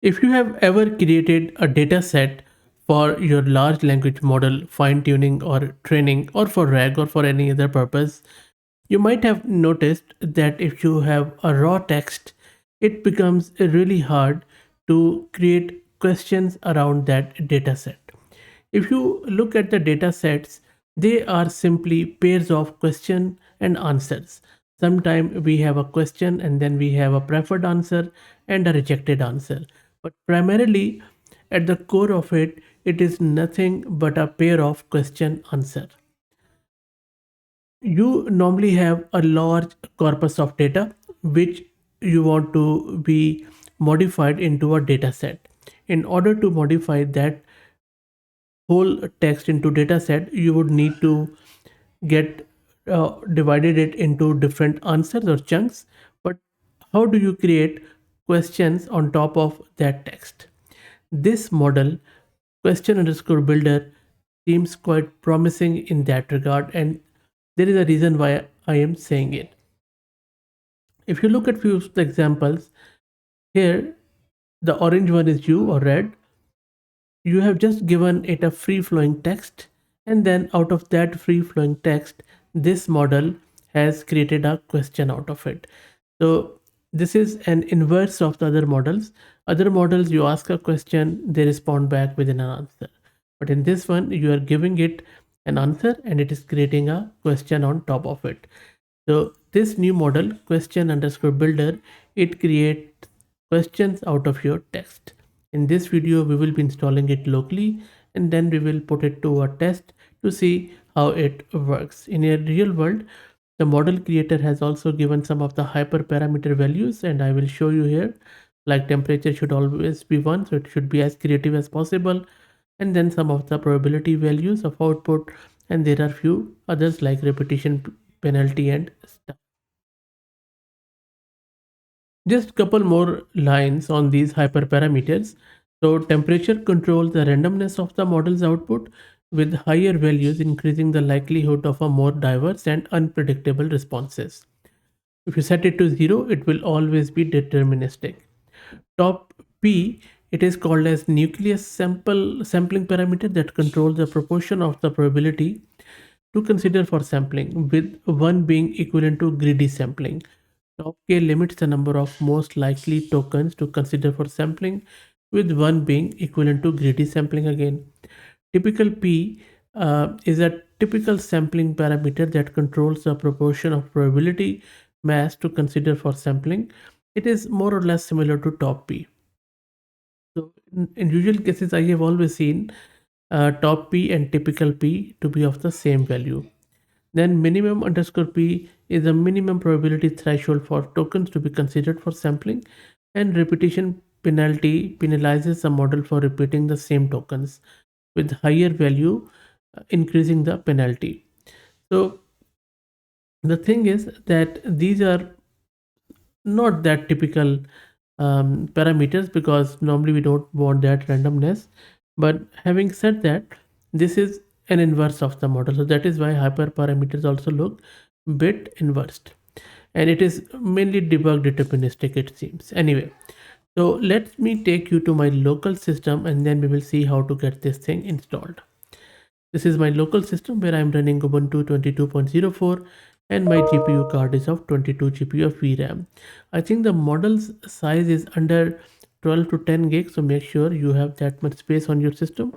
If you have ever created a data set for your large language model fine tuning or training or for RAG or for any other purpose, you might have noticed that if you have a raw text, it becomes really hard to create questions around that data set. If you look at the data sets, they are simply pairs of question and answers. Sometimes we have a question and then we have a preferred answer and a rejected answer. But primarily, at the core of it, it is nothing but a pair of question answer. You normally have a large corpus of data which you want to be modified into a data set. In order to modify that whole text into data set, you would need to get divided it into different answers or chunks. But how do you create questions on top of that text? This model, question underscore builder, seems quite promising in that regard, and there is a reason why I am saying it. If you look at few of the examples here, the orange one is you or red. You have just given it a free flowing text, and then out of that free flowing text, this model has created a question out of it. So this is an inverse of the other models. Other models, you ask a question, they respond back with an answer. But in this one, you are giving it an answer and it is creating a question on top of it. So this new model, question underscore builder, it creates questions out of your text. In this video, we will be installing it locally and then we will put it to a test to see how it works. In a real world, the model creator has also given some of the hyperparameter values, and I will show you here. Like temperature should always be 1, so it should be as creative as possible. And then some of the probability values of output, and there are few others like repetition, penalty, and stuff. Just couple more lines on these hyperparameters. So temperature controls the randomness of the model's output, with higher values increasing the likelihood of a more diverse and unpredictable responses. If you set it to 0, it will always be deterministic. Top P, it is called as nucleus sampling parameter that controls the proportion of the probability to consider for sampling, with 1 being equivalent to greedy sampling. Top K limits the number of most likely tokens to consider for sampling, with 1 being equivalent to greedy sampling again. Typical P is a typical sampling parameter that controls the proportion of probability mass to consider for sampling. It is more or less similar to top P. So in usual cases, I have always seen top P and typical P to be of the same value. Then minimum underscore P is a minimum probability threshold for tokens to be considered for sampling, and repetition penalty penalizes the model for repeating the same tokens, with higher value increasing the penalty. So the thing is that these are not that typical parameters, because normally we don't want that randomness. But having said that, this is an inverse of the model, so that is why hyperparameters also look bit inversed, and it is mainly debug deterministic, it seems. Anyway, so let me take you to my local system and then we will see how to get this thing installed. This is my local system where I'm running Ubuntu 22.04 and my GPU card is of 22 GB of VRAM. I think the model's size is under 12 to 10 gigs, so make sure you have that much space on your system.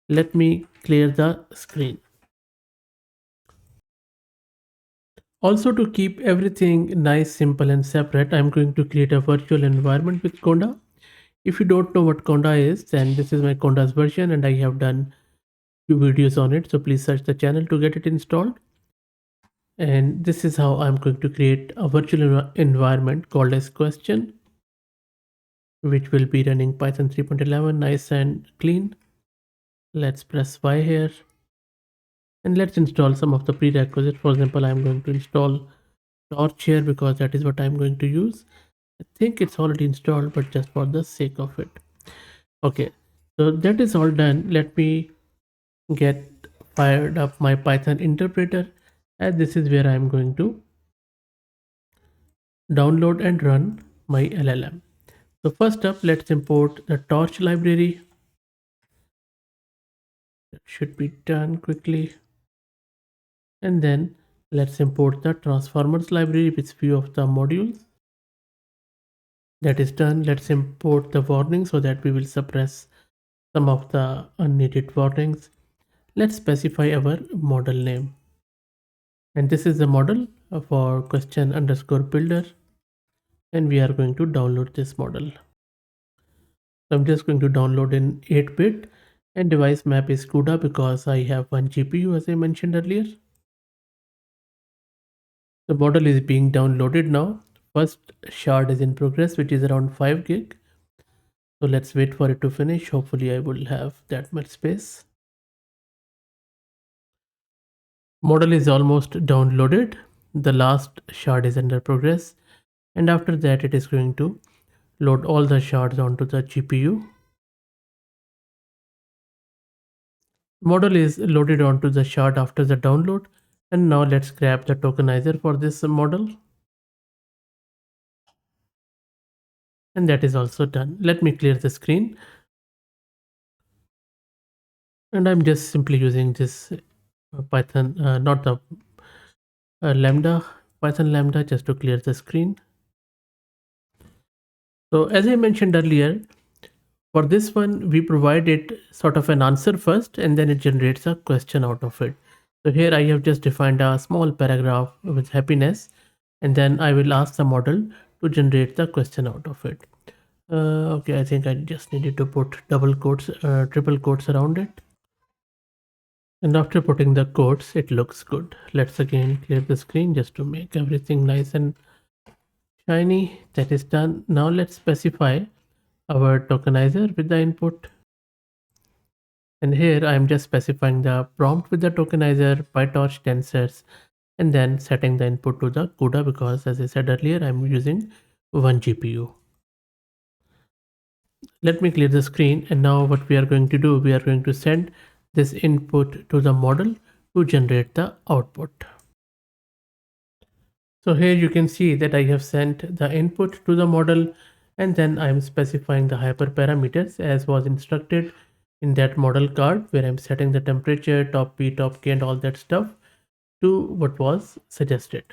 Let me clear the screen. Also, to keep everything nice, simple and separate, I'm going to create a virtual environment with Conda. If you don't know what Conda is, then this is my Conda's version and I have done few videos on it, so please search the channel to get it installed. And this is how I'm going to create a virtual environment called as question, which will be running Python 3.11, nice and clean. Let's press Y here and let's install some of the prerequisites. For example, I'm going to install Torch here because that is what I'm going to use. I think it's already installed, but just for the sake of it. Okay, so that is all done. Let me get fired up my Python interpreter, and this is where I'm going to download and run my LLM. So first up, let's import the torch library. That should be done quickly. And then let's import the transformers library with few of the modules. That is done. Let's import the warning so that we will suppress some of the unneeded warnings. Let's specify our model name. And this is the model for question underscore builder. And we are going to download this model. So I'm just going to download in 8-bit, and device map is CUDA because I have one GPU as I mentioned earlier. The model is being downloaded now. First shard is in progress, which is around 5 gig. So let's wait for it to finish. Hopefully I will have that much space. Model is almost downloaded. The last shard is under progress. And after that it is going to load all the shards onto the GPU. Model is loaded onto the shard after the download. And now let's grab the tokenizer for this model. And that is also done. Let me clear the screen. And I'm just simply using this Python, not the lambda, Python lambda, just to clear the screen. So as I mentioned earlier, for this one, we provide it sort of an answer first, and then it generates a question out of it. So here I have just defined a small paragraph with happiness, and then I will ask the model to generate the question out of it. Okay, I think I just needed to put double quotes, triple quotes around it. And after putting the quotes, it looks good. Let's again clear the screen just to make everything nice and shiny. That is done. Now let's specify our tokenizer with the input. And here I am just specifying the prompt with the tokenizer, PyTorch tensors, and then setting the input to the CUDA because as I said earlier, I'm using one GPU. Let me clear the screen, and now what we are going to do, we are going to send this input to the model to generate the output. So here you can see that I have sent the input to the model, and then I'm specifying the hyperparameters as was instructed in that model card, where I'm setting the temperature, top P, top K, and all that stuff to what was suggested.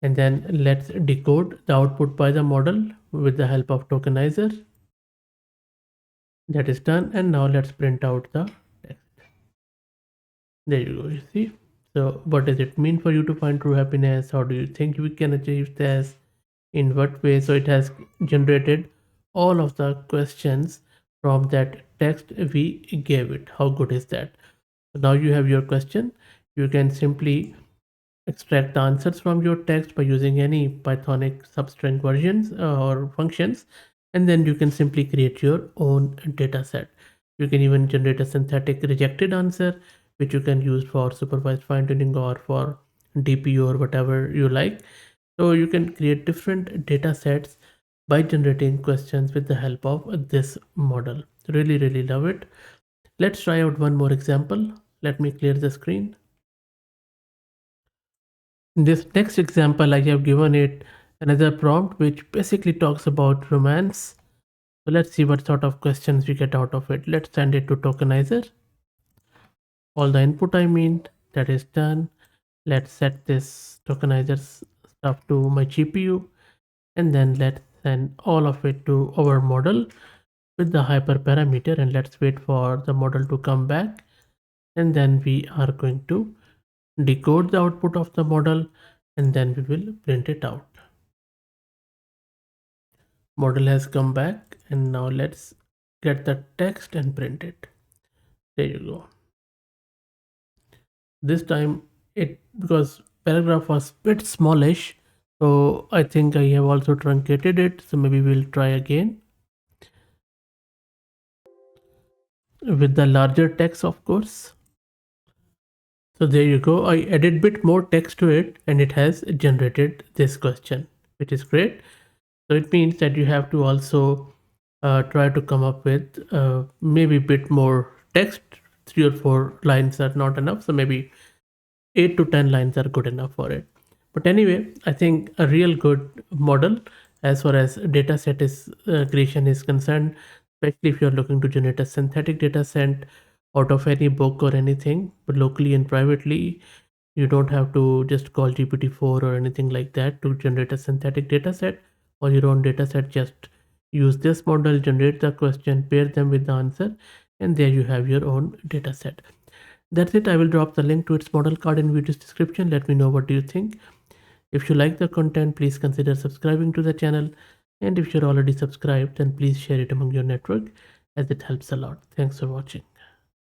And then let's decode the output by the model with the help of tokenizer. That is done, and now let's print out the text. There you go, you see. So what does it mean for you to find true happiness? How do you think we can achieve this? In what way? So it has generated all of the questions from that text we gave it. How good is that? So now you have your question. You can simply extract the answers from your text by using any Pythonic substring versions or functions, and then you can simply create your own data set. You can even generate a synthetic rejected answer, which you can use for supervised fine tuning or for DPU or whatever you like. So you can create different data sets by generating questions with the help of this model. Really love it. Let's try out one more example. Let me clear the screen. In this next example, I have given it another prompt which basically talks about romance. So let's see what sort of questions we get out of it. Let's send it to tokenizer. All the input I mean, that is done. Let's set this tokenizer stuff to my GPU, and then let's send all of it to our model with the hyperparameter, and let's wait for the model to come back, and then we are going to decode the output of the model, and then we will print it out. Model has come back, and now let's get the text and print it. There you go. This time it, because paragraph was bit smallish, so I think I have also truncated it, so maybe we'll try again with the larger text, of course. So there you go. I added bit more text to it, and it has generated this question, which is great. So it means that you have to also try to come up with maybe bit more text. 3 or 4 lines are not enough, so maybe 8 to 10 lines are good enough for it. But anyway, I think a real good model, as far as data set is creation is concerned, especially if you're looking to generate a synthetic data set out of any book or anything, but locally and privately, you don't have to just call GPT-4 or anything like that to generate a synthetic data set or your own data set. Just use this model, generate the question, pair them with the answer, and there you have your own data set. That's it. I will drop the link to its model card in video's description. Let me know what do you think. If you like the content, please consider subscribing to the channel. And if you're already subscribed, then please share it among your network as it helps a lot. Thanks for watching.